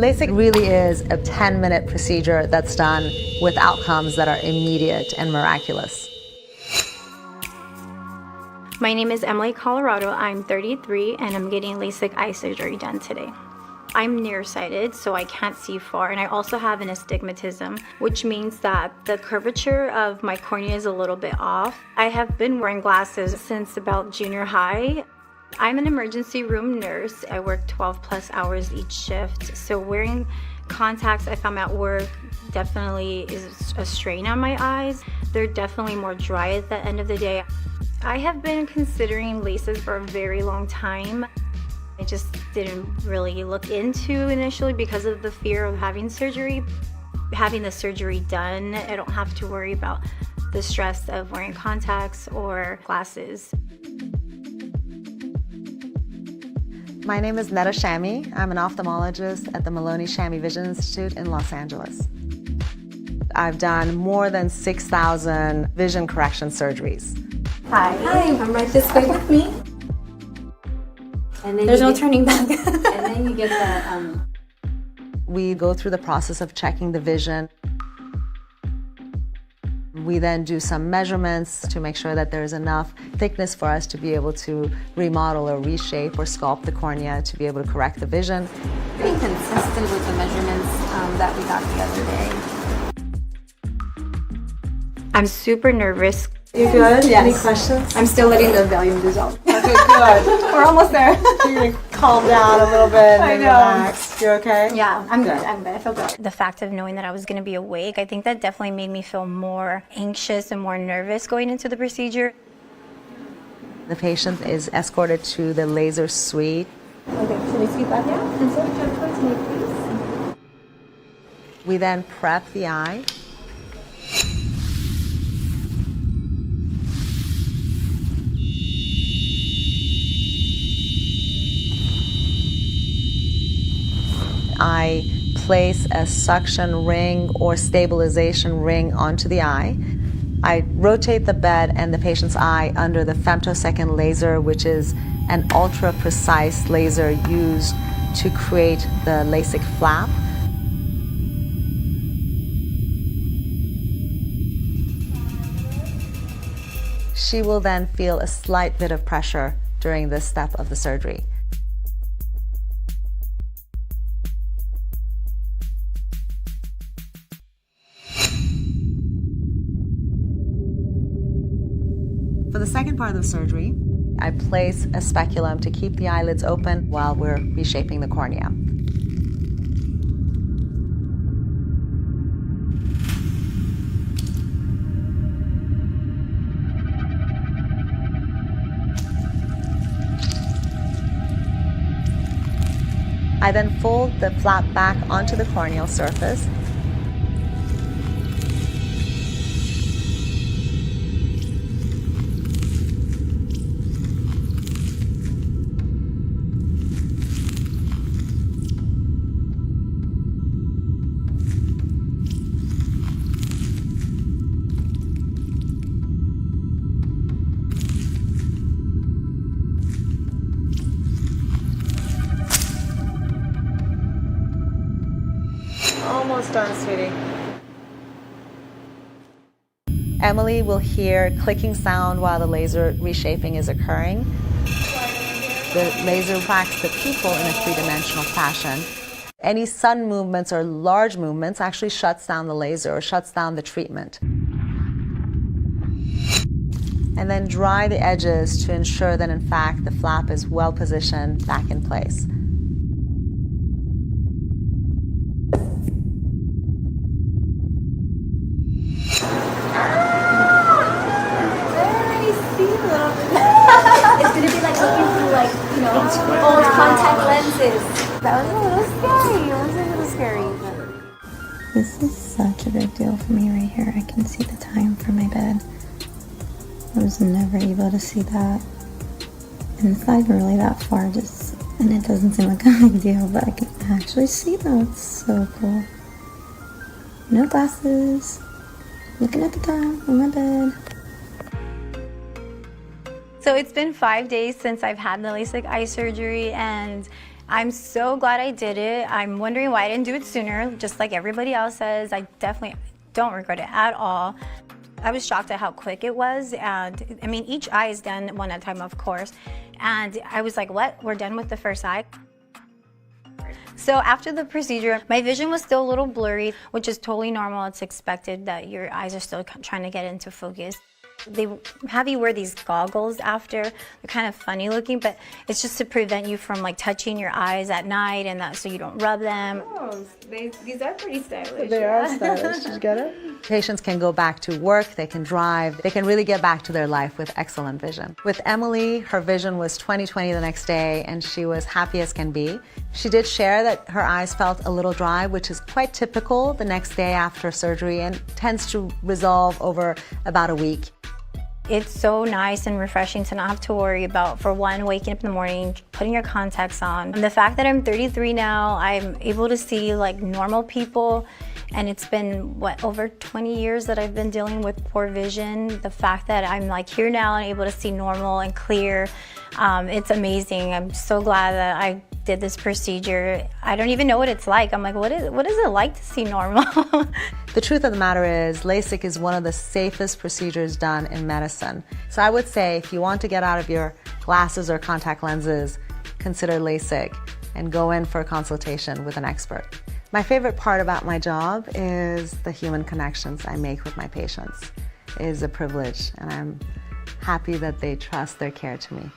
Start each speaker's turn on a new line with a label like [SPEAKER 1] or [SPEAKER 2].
[SPEAKER 1] LASIK really is a 10-minute procedure that's done with outcomes that are immediate and miraculous.
[SPEAKER 2] My name is Emily Colorado. I'm 33 and I'm getting LASIK eye surgery done today. I'm nearsighted, so I can't see far, and I also have an astigmatism, which means that the curvature of my cornea is a little bit off. I have been wearing glasses since about junior high. I'm an emergency room nurse. I work 12+ hours each shift, so wearing contacts if I'm at work definitely is a strain on my eyes. They're definitely more dry at the end of the day. I have been considering LASIK for a very long time. I just didn't really look into initially because of the fear of having surgery. Having the surgery done, I don't have to worry about the stress of wearing contacts or glasses.
[SPEAKER 1] My name is Netta Shami. I'm an ophthalmologist at the Maloney Shami Vision Institute in Los Angeles. I've done more than 6,000 vision correction surgeries.
[SPEAKER 2] Hi, come right this way with me.
[SPEAKER 3] And then
[SPEAKER 2] There's no turning back.
[SPEAKER 3] And then you get the
[SPEAKER 1] We go through the process of checking the vision. We then do some measurements to make sure that there's enough thickness for us to be able to remodel or reshape or sculpt the cornea to be able to correct the vision.
[SPEAKER 3] pretty consistent with the measurements that we got the other day.
[SPEAKER 2] I'm super nervous.
[SPEAKER 1] You good?
[SPEAKER 3] Yes.
[SPEAKER 1] Any questions?
[SPEAKER 3] I'm still letting the volume dissolve.
[SPEAKER 1] Okay, good.
[SPEAKER 3] We're almost there.
[SPEAKER 1] You're gonna calm down a little bit
[SPEAKER 3] I
[SPEAKER 1] and
[SPEAKER 3] know.
[SPEAKER 1] relax. You're okay?
[SPEAKER 3] Yeah, I'm good. I'm good. I feel good.
[SPEAKER 2] The fact of knowing that I was going to be awake, I think that definitely made me feel more anxious and more nervous going into the procedure.
[SPEAKER 1] The patient is escorted to the laser suite.
[SPEAKER 3] Okay, should we scoot back down? And so turn towards me, please.
[SPEAKER 1] We then prep the eye. I place a suction ring or stabilization ring onto the eye. I rotate the bed and the patient's eye under the femtosecond laser, which is an ultra-precise laser used to create the LASIK flap. She will then feel a slight bit of pressure during this step of the surgery. For the second part of the surgery, I place a speculum to keep the eyelids open while we're reshaping the cornea. I then fold the flap back onto the corneal surface. Almost done, sweetie. Emily will hear clicking sound while the laser reshaping is occurring. The laser tracks the pupil in a three-dimensional fashion. Any sudden movements or large movements actually shuts down the laser or shuts down the treatment. And then dry the edges to ensure that, in fact, the flap is well positioned back in place.
[SPEAKER 3] It's gonna be like looking through, like, you know, old contact lenses. That was a little scary. It was a little scary.
[SPEAKER 2] This is such a big deal for me right here. I can see the time for my bed. I was never able to see that. And it's not even really that far, and it doesn't seem like a big deal, but I can actually see that. It's so cool. No glasses. Looking at the time on my bed. So it's been 5 days since I've had the LASIK eye surgery, and I'm so glad I did it. I'm wondering why I didn't do it sooner, just like everybody else says. I definitely don't regret it at all. I was shocked at how quick it was, and I mean, each eye is done one at a time, of course. And I was like, what? We're done with the first eye? So after the procedure, my vision was still a little blurry, which is totally normal. It's expected that your eyes are still trying to get into focus. They have you wear these goggles after. They're kind of funny looking, but it's just to prevent you from like touching your eyes at night, and that so you don't rub them.
[SPEAKER 3] Oh, these are pretty stylish.
[SPEAKER 1] They are stylish. Did you get it? Patients can go back to work, they can drive, they can really get back to their life with excellent vision. With Emily, her vision was 20/20 the next day, and she was happy as can be. She did share that her eyes felt a little dry, which is quite typical the next day after surgery and tends to resolve over about a week.
[SPEAKER 2] It's so nice and refreshing to not have to worry about, for one, waking up in the morning, putting your contacts on. And the fact that I'm 33 now, I'm able to see like normal people, and it's been, what, over 20 years that I've been dealing with poor vision. The fact that I'm like here now and able to see normal and clear, it's amazing. I'm so glad that I did this procedure. I don't even know what it's like. I'm like, what is it like to see normal?
[SPEAKER 1] The truth of the matter is, LASIK is one of the safest procedures done in medicine. So I would say if you want to get out of your glasses or contact lenses, consider LASIK and go in for a consultation with an expert. My favorite part about my job is the human connections I make with my patients. It is a privilege, and I'm happy that they trust their care to me.